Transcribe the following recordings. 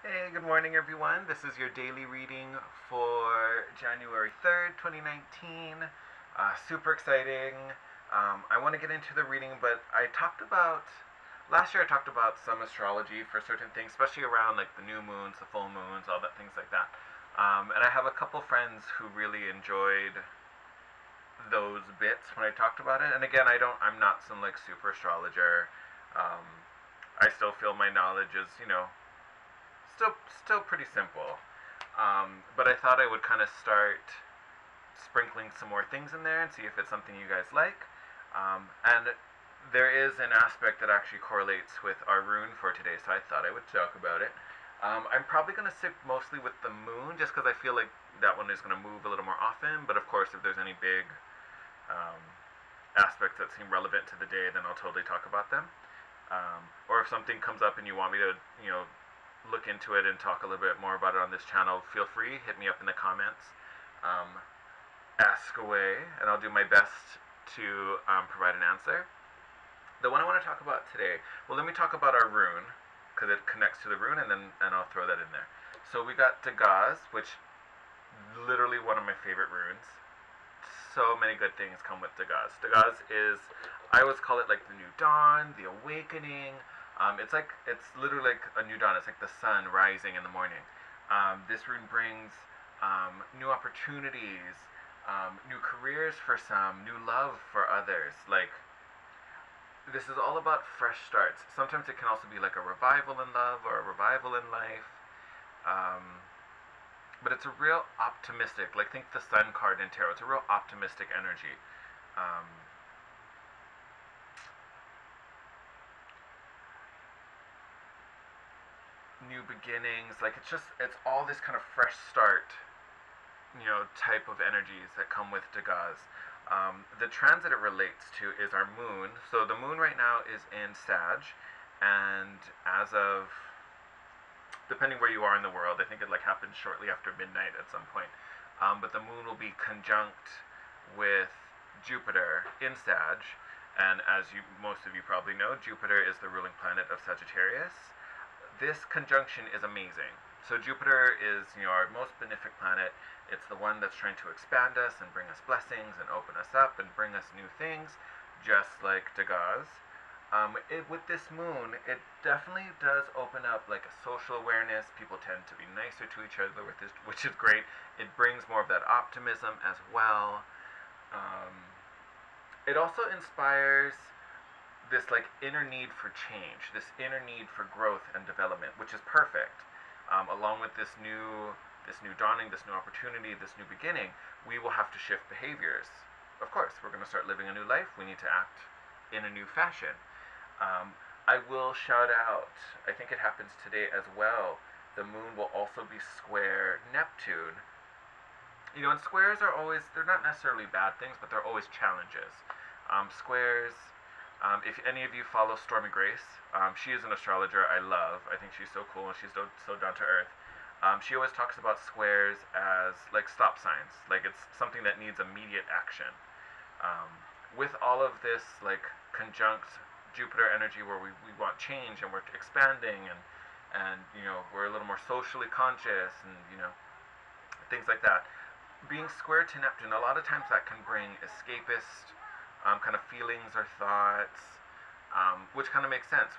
Hey, good morning, everyone. This is your daily reading for January 3rd, 2019. Super exciting. I want to get into the reading, but last year I talked about some astrology for certain things, especially around like the new moons, the full moons, all that things like that. And I have a couple friends who really enjoyed those bits when I talked about it. And again, I'm not some like super astrologer. Um, I still feel my knowledge is, still pretty simple. But I thought I would kind of start sprinkling some more things in there and see if it's something you guys like. And there is an aspect that actually correlates with our rune for today, so I thought I would talk about it. I'm probably going to stick mostly with the moon just because I feel like that one is going to move a little more often. But of course, if there's any big um, aspects that seem relevant to the day, then I'll totally talk about them. Or if something comes up and you want me to, look into it and talk a little bit more about it on this channel, feel free, hit me up in the comments. Ask away, and I'll do my best to provide an answer. The one I want to talk about today, well, let me talk about our rune, because it connects to the rune, and I'll throw that in there. So we got Dagaz, which literally one of my favorite runes. So many good things come with Dagaz. Dagaz is, I always call it like the new dawn, the awakening. It's literally like a new dawn. It's like the sun rising in the morning. This rune brings new opportunities, new careers for some, new love for others. Like, this is all about fresh starts. Sometimes it can also be like a revival in love or a revival in life. Um, but it's a real optimistic, like think the sun card in tarot. It's a real optimistic energy. Um, New beginnings, like it's all this kind of fresh start, type of energies that come with Dagaz. The transit it relates to is our moon. So the moon right now is in Sag, and as of, depending where you are in the world, I think it like happens shortly after midnight at some point. But the moon will be conjunct with Jupiter in Sag, and as most of you probably know, Jupiter is the ruling planet of Sagittarius. This conjunction is amazing. So Jupiter is, our most benefic planet. It's the one that's trying to expand us and bring us blessings and open us up and bring us new things, just like Dagaz. With this moon, it definitely does open up like a social awareness. People tend to be nicer to each other with this, which is great. It brings more of that optimism as well. It also inspires this like inner need for change, this inner need for growth and development, which is perfect. Along with this new dawning, this new opportunity, this new beginning, we will have to shift behaviors. Of course, we're going to start living a new life. We need to act in a new fashion. I will shout out, I think it happens today as well, the moon will also be square Neptune. And squares are always, they're not necessarily bad things, but they're always challenges. Squares, if any of you follow Stormy Grace, she is an astrologer I love. I think she's so cool and she's so down to earth. She always talks about squares as like stop signs, like it's something that needs immediate action. With all of this like conjunct Jupiter energy where we want change and we're expanding and we're a little more socially conscious and things like that. Being square to Neptune, a lot of times that can bring escapist kind of feelings or thoughts, which kind of makes sense.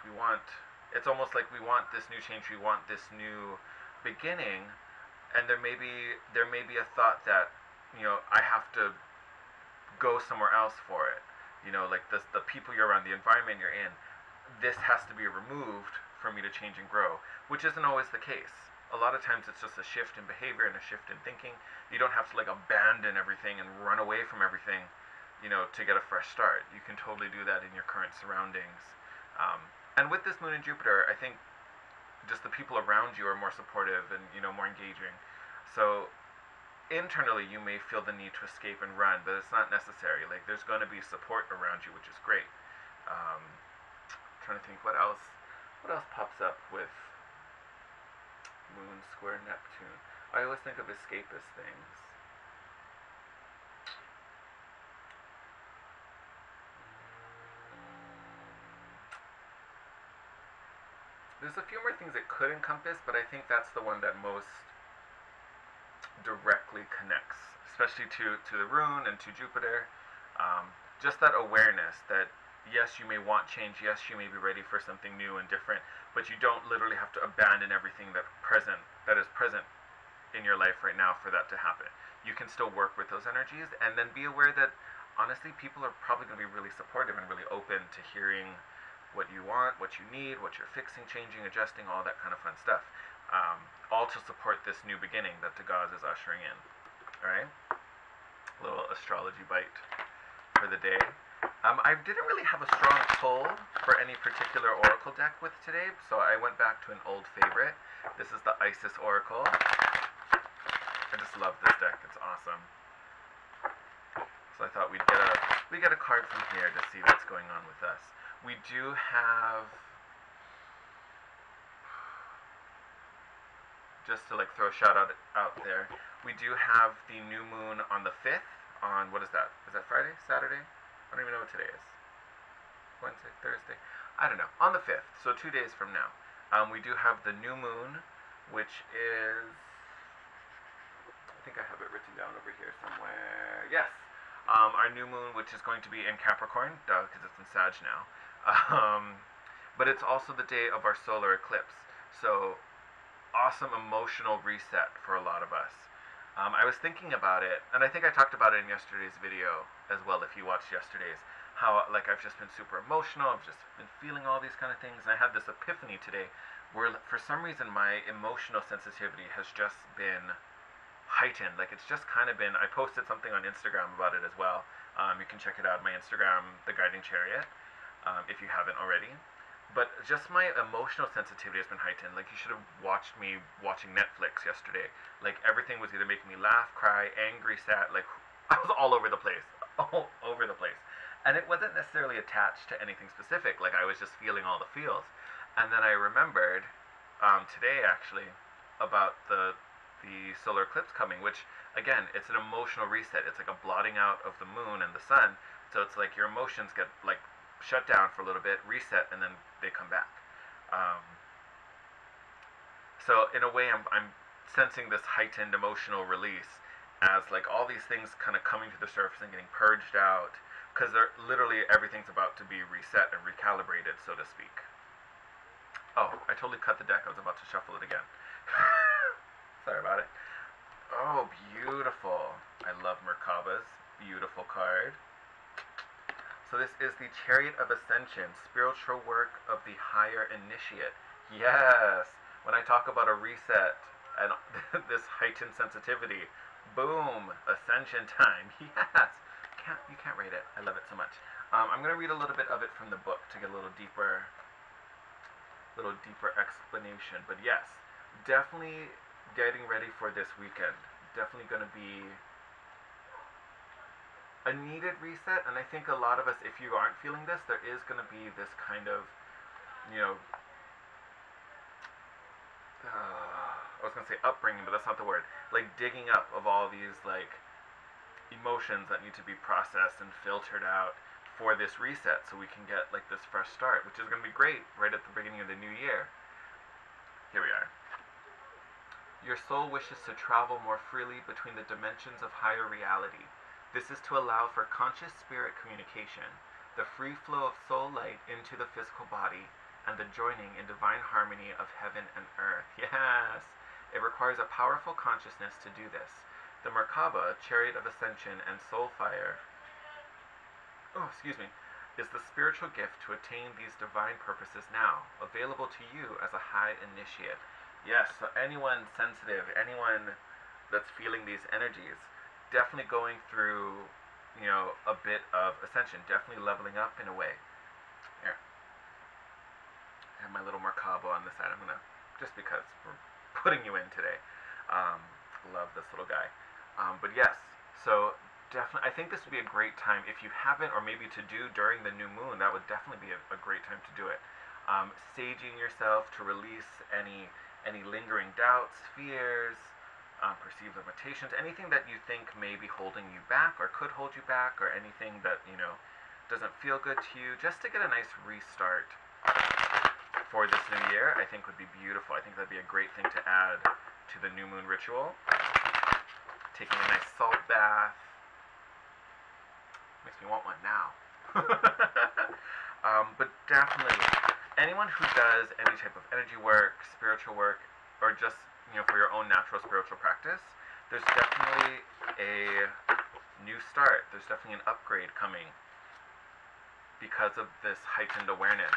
It's almost like we want this new change, we want this new beginning, and there may be a thought that I have to go somewhere else for it. Like the people you're around, the environment you're in, this has to be removed for me to change and grow, which isn't always the case. A lot of times it's just a shift in behavior and a shift in thinking. You don't have to like abandon everything and run away from everything, to get a fresh start. You can totally do that in your current surroundings. And with this moon in Jupiter, I think just the people around you are more supportive and more engaging. So internally you may feel the need to escape and run, but it's not necessary. Like there's going to be support around you, which is great. Trying to think what else pops up with moon square Neptune. I always think of escapist things. There's a few more things it could encompass, but I think that's the one that most directly connects, especially to the rune and to Jupiter. Just that awareness that yes, you may want change, yes, you may be ready for something new and different, but you don't literally have to abandon everything that is present in your life right now for that to happen. You can still work with those energies, and then be aware that honestly, people are probably going to be really supportive and really open to hearing what you want, what you need, what you're fixing, changing, adjusting, all that kind of fun stuff. All to support this new beginning that Tagaz is ushering in. Alright? A little astrology bite for the day. I didn't really have a strong pull for any particular oracle deck with today, so I went back to an old favorite. This is the Isis Oracle. I just love this deck. It's awesome. So I thought we'd get a card from here to see what's going on with us. We do have, just to like throw a shout out there, we do have the new moon on the 5th on, what is that? Is that Friday? Saturday? I don't even know what today is. Wednesday? Thursday? I don't know. On the 5th, so 2 days from now. We do have the new moon, which is, I think I have it written down over here somewhere. Yes. Our new moon, which is going to be in Capricorn, because it's in Sag now. But it's also the day of our solar eclipse. So, awesome emotional reset for a lot of us. I was thinking about it, and I think I talked about it in yesterday's video as well, if you watched yesterday's, how like I've just been super emotional, I've just been feeling all these kind of things, and I had this epiphany today where for some reason my emotional sensitivity has just been heightened. Like it's just kind of been, I posted something on Instagram about it as well. You can check it out, my Instagram, The Guiding Chariot, if you haven't already. But just my emotional sensitivity has been heightened. Like you should have watched me watching Netflix yesterday. Like everything was either making me laugh, cry, angry, sad. Like I was all over the place, all over the place. And it wasn't necessarily attached to anything specific. Like I was just feeling all the feels. And then I remembered today actually about the solar eclipse coming, which again, it's an emotional reset. It's like a blotting out of the moon and the sun. So it's like your emotions get like shut down for a little bit, reset, and then they come back. So in a way, I'm sensing this heightened emotional release as like all these things kind of coming to the surface and getting purged out, because they're literally everything's about to be reset and recalibrated, so to speak. Oh, I totally cut the deck. I was about to shuffle it again. Sorry about it. Oh, beautiful. I love Merkaba's beautiful card. So this is the Chariot of Ascension, spiritual work of the higher initiate. Yes! When I talk about a reset and this heightened sensitivity, boom! Ascension time. Yes! You can't rate it. I love it so much. I'm going to read a little bit of it from the book to get a little deeper explanation. But yes, definitely getting ready for this weekend. Definitely going to be a needed reset, and I think a lot of us, if you aren't feeling this, there is going to be this kind of, you know, I was going to say upbringing, but that's not the word, like digging up of all these, like, emotions that need to be processed and filtered out for this reset, so we can get, like, this fresh start, which is going to be great right at the beginning of the new year. Here we are. Your soul wishes to travel more freely between the dimensions of higher reality. This is to allow for conscious spirit communication, the free flow of soul light into the physical body, and the joining in divine harmony of heaven and earth. Yes! It requires a powerful consciousness to do this. The Merkaba, Chariot of Ascension, and Soul Fire, is the spiritual gift to attain these divine purposes now, available to you as a high initiate. Yes, so anyone sensitive, anyone that's feeling these energies, definitely going through, you know, a bit of ascension, definitely leveling up in a way. Here. I have my little Merkaba on the side. I'm going to, just because we're putting you in today. Love this little guy. But yes, so definitely, I think this would be a great time, if you haven't, or maybe to do during the new moon, that would definitely be a great time to do it. Saging yourself to release any lingering doubts, fears, perceived limitations, anything that you think may be holding you back or could hold you back, or anything that, you know, doesn't feel good to you, just to get a nice restart for this new year, I think would be beautiful. I think that'd be a great thing to add to the new moon ritual. Taking a nice salt bath. Makes me want one now. But definitely, anyone who does any type of energy work, spiritual work, or just, for your own natural spiritual practice, there's definitely a new start. There's definitely an upgrade coming because of this heightened awareness.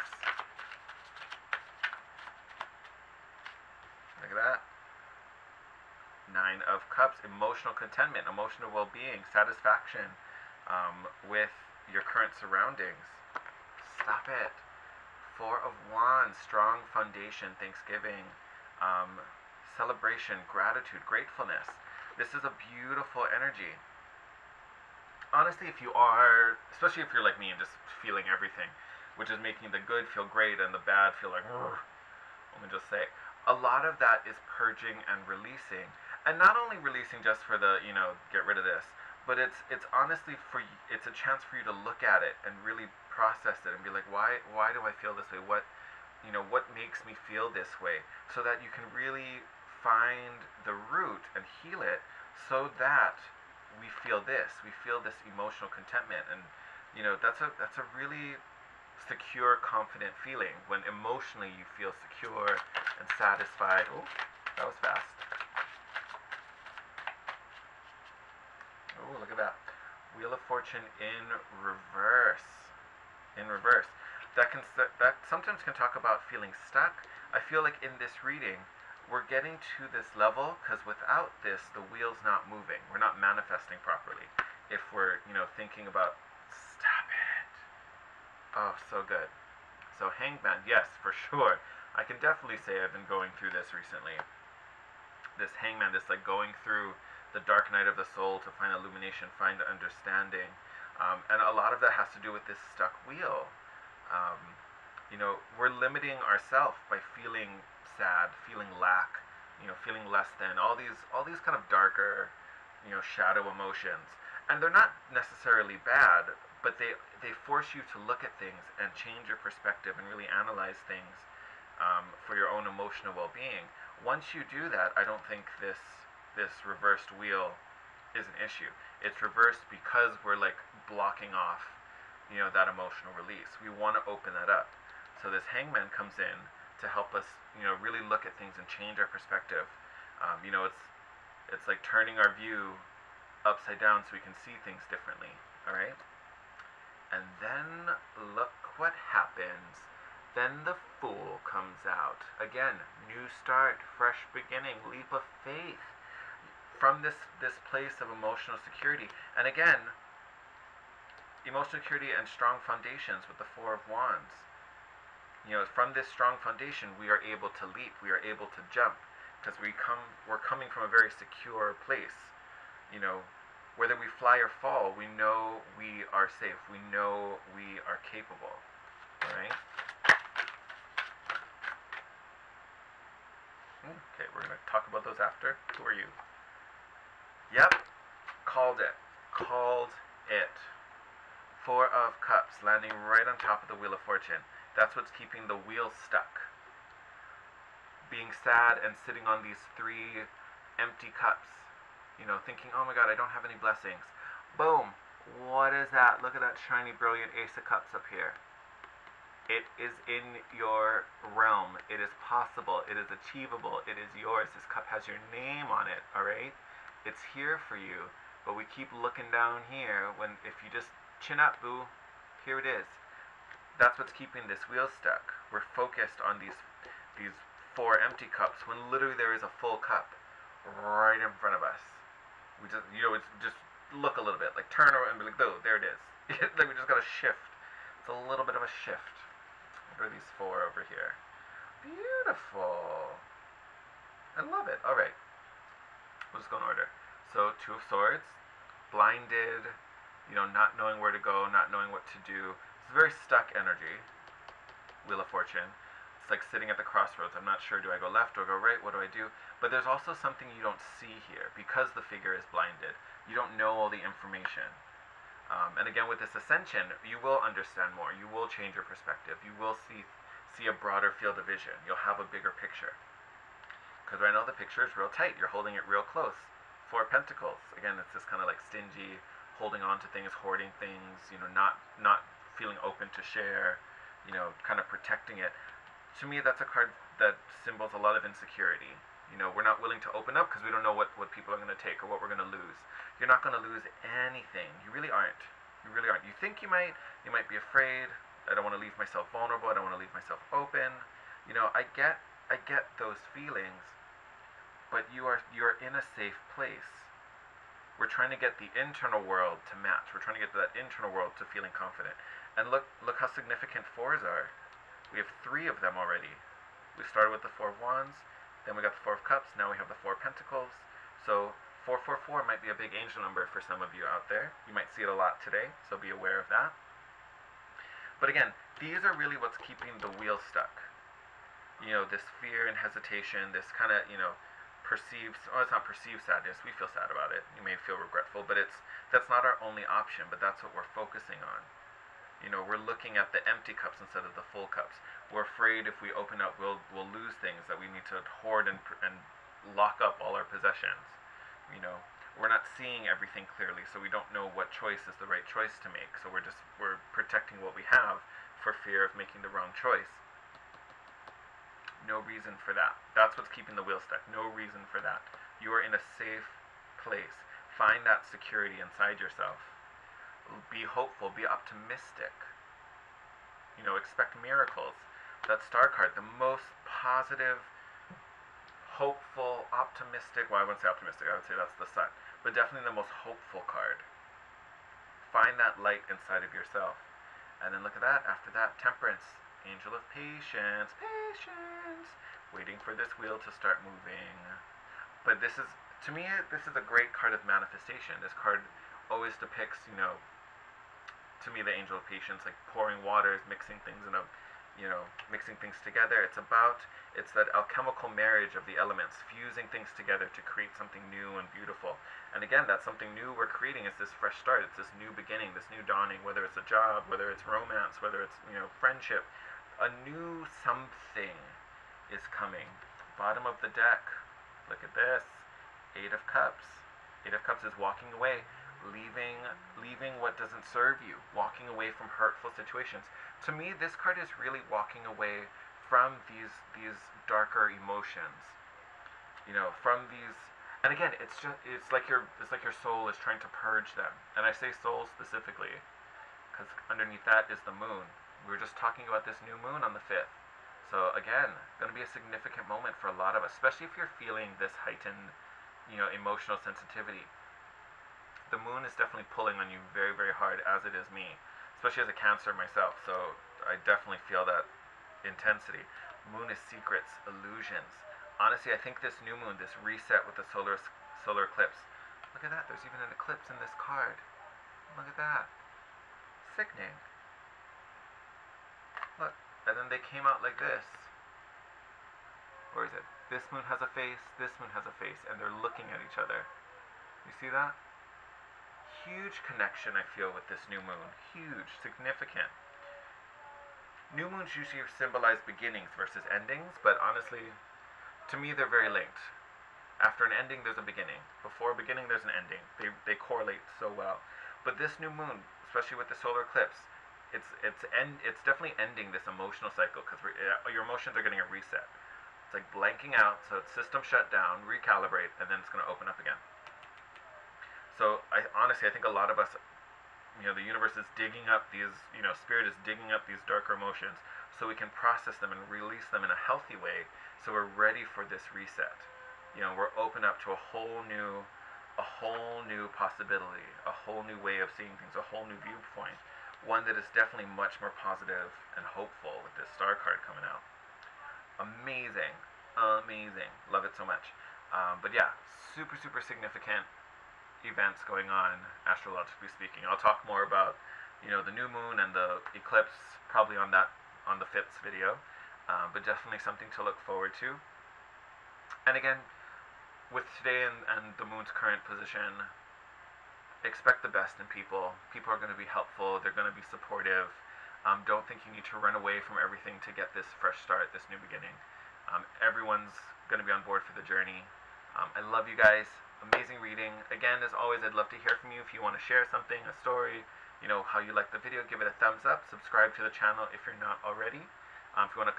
Look at that. 9 of Cups, emotional contentment, emotional well-being, satisfaction with your current surroundings. Stop it. 4 of Wands, strong foundation, thanksgiving, celebration, gratitude, gratefulness. This is a beautiful energy. Honestly, if you are, especially if you're like me and just feeling everything, which is making the good feel great and the bad feel like, let me just say, a lot of that is purging and releasing. And not only releasing just for the, get rid of this, but it's honestly it's a chance for you to look at it and really process it and be like, why do I feel this way? What makes me feel this way? So that you can really find the root and heal it, so that we feel this emotional contentment. And that's a really secure, confident feeling when emotionally you feel secure and satisfied. Oh, that was fast. Oh, look at that. Wheel of Fortune in reverse. That sometimes can talk about feeling stuck. I feel like in this reading, we're getting to this level because without this, the wheel's not moving. We're not manifesting properly. If we're, thinking about, stop it. Oh, so good. So Hangman, yes, for sure. I can definitely say I've been going through this recently. This Hangman, this like going through the dark night of the soul to find illumination, find understanding. And a lot of that has to do with this stuck wheel. We're limiting ourselves by feeling sad, feeling lack, feeling less than, all these kind of darker, shadow emotions. And they're not necessarily bad, but they force you to look at things and change your perspective and really analyze things for your own emotional well-being. Once you do that, I don't think this reversed wheel is an issue. It's reversed because we're like blocking off, that emotional release. We want to open that up. So this Hangman comes in to help us, really look at things and change our perspective. It's like turning our view upside down so we can see things differently. All right. And then look what happens. Then the Fool comes out. Again, new start, fresh beginning, leap of faith from this place of emotional security. And again, emotional security and strong foundations with the 4 of Wands. From this strong foundation, we are able to leap, we are able to jump, because we're coming from a very secure place. Whether we fly or fall, we know we are safe, we know we are capable, all right? Okay, we're going to talk about those after. Who are you? Yep, called it. 4 of Cups, landing right on top of the Wheel of Fortune. That's what's keeping the wheel stuck. Being sad and sitting on these 3 empty cups. Thinking, oh my God, I don't have any blessings. Boom. What is that? Look at that shiny, brilliant Ace of Cups up here. It is in your realm. It is possible. It is achievable. It is yours. This cup has your name on it, all right? It's here for you. But we keep looking down here when, if you just chin up, boo, here it is. That's what's keeping this wheel stuck. We're focused on these 4 empty cups when literally there is a full cup right in front of us. We just, it's just look a little bit, like turn around and be like, oh, there it is. Like we just got to shift. It's a little bit of a shift. What are these 4 over here? Beautiful. I love it. All right. We'll just go in order. So 2 of Swords, blinded, not knowing where to go, not knowing what to do. It's a very stuck energy. Wheel of Fortune. It's like sitting at the crossroads. I'm not sure, do I go left or go right? What do I do? But there's also something you don't see here because the figure is blinded. You don't know all the information. And again, with this ascension, you will understand more. You will change your perspective. You will see see a broader field of vision. You'll have a bigger picture. Because right now the picture is real tight. You're holding it real close. Four of Pentacles. Again, it's this kind of like stingy, holding on to things, hoarding things, not feeling open to share, kind of protecting it. To me, that's a card that symbols a lot of insecurity. We're not willing to open up because we don't know what people are going to take or what we're going to lose. You're not going to lose anything. You really aren't. You really aren't. You think you might. You might be afraid. I don't want to leave myself vulnerable. I don't want to leave myself open. I get those feelings, but you're in a safe place. We're trying to get the internal world to match. We're trying to get that internal world to feeling confident. And look how significant fours are. We have 3 of them already. We started with the 4 of Wands, then we got the 4 of Cups, now we have the 4 of Pentacles. So 444 might be a big angel number for some of you out there. You might see it a lot today, so be aware of that. But again, these are really what's keeping the wheel stuck. This fear and hesitation, this kind of, perceived, it's not perceived sadness, we feel sad about it. You may feel regretful, but that's not our only option, but that's what we're focusing on. We're looking at the empty cups instead of the full cups. We're afraid if we open up, we'll lose things, that we need to hoard and lock up all our possessions. We're not seeing everything clearly, so we don't know what choice is the right choice to make. So we're protecting what we have for fear of making the wrong choice. No reason for that. That's what's keeping the wheel stuck. No reason for that. You are in a safe place. Find that security inside yourself. Be hopeful. Be optimistic. Expect miracles. That star card, the most positive, hopeful, optimistic, well, I wouldn't say optimistic, I would say that's the sun, but definitely the most hopeful card. Find that light inside of yourself. And then look at that. After that, Temperance. Angel of Patience. Patience. Waiting for this wheel to start moving. But this is, to me, this is a great card of manifestation. This card always depicts, to me, the Angel of Patience, like pouring waters, mixing things mixing things together. It's that alchemical marriage of the elements, fusing things together to create something new and beautiful. And again, that something new we're creating is this fresh start. It's this new beginning, this new dawning, whether it's a job, whether it's romance, whether it's, friendship. A new something is coming. Bottom of the deck. Look at this. 8 of Cups. 8 of Cups is walking away, leaving what doesn't serve you, walking away from hurtful situations. To me, this card is really walking away from these darker emotions. From these, and again, it's like your soul is trying to purge them. And I say soul specifically because underneath that is the moon. We were just talking about this new moon on the 5th. So again, going to be a significant moment for a lot of us, especially if you're feeling this heightened, emotional sensitivity. The moon is definitely pulling on you very, very hard, as it is me, especially as a Cancer myself. So I definitely feel that intensity. Moon is secrets, illusions. Honestly, I think this new moon, this reset with the solar eclipse. Look at that. There's even an eclipse in this card. Look at that. Sickening. Look, and then they came out like this. Or is it? This moon has a face, this moon has a face, and they're looking at each other. You see that? Huge connection I feel with this new moon. Huge, significant. New moons usually symbolize beginnings versus endings, but honestly, to me they're very linked. After an ending, there's a beginning. Before a beginning, there's an ending. They correlate so well. But this new moon, especially with the solar eclipse, it's definitely ending this emotional cycle because your emotions are getting a reset. It's like blanking out, so it's system shut down, recalibrate, and then it's going to open up again. So I think a lot of us, the universe is digging up these, spirit is digging up these darker emotions so we can process them and release them in a healthy way so we're ready for this reset. We're open up to a whole new possibility, a whole new way of seeing things, a whole new viewpoint. One that is definitely much more positive and hopeful with this star card coming out. Amazing. Love it so much. But yeah, super, super significant events going on, astrologically speaking. I'll talk more about, the new moon and the eclipse probably on the 5th video. But definitely something to look forward to. And again, with today and the moon's current position, expect the best in people. People are going to be helpful. They're going to be supportive. Don't think you need to run away from everything to get this fresh start, this new beginning. Everyone's going to be on board for the journey. I love you guys. Amazing reading. Again, as always, I'd love to hear from you. If you want to share something, a story, you know, how you like the video, give it a thumbs up. Subscribe to the channel if you're not already. If you want to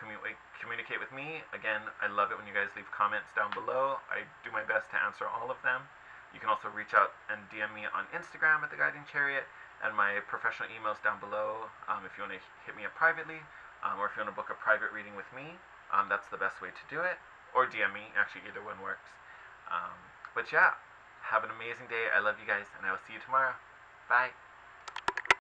communicate with me, again, I love it when you guys leave comments down below. I do my best to answer all of them. You can also reach out and DM me on Instagram at The Guiding Chariot, and my professional emails down below if you want to hit me up privately, or if you want to book a private reading with me. That's the best way to do it. Or DM me. Actually, either one works. But yeah, have an amazing day. I love you guys, and I will see you tomorrow. Bye.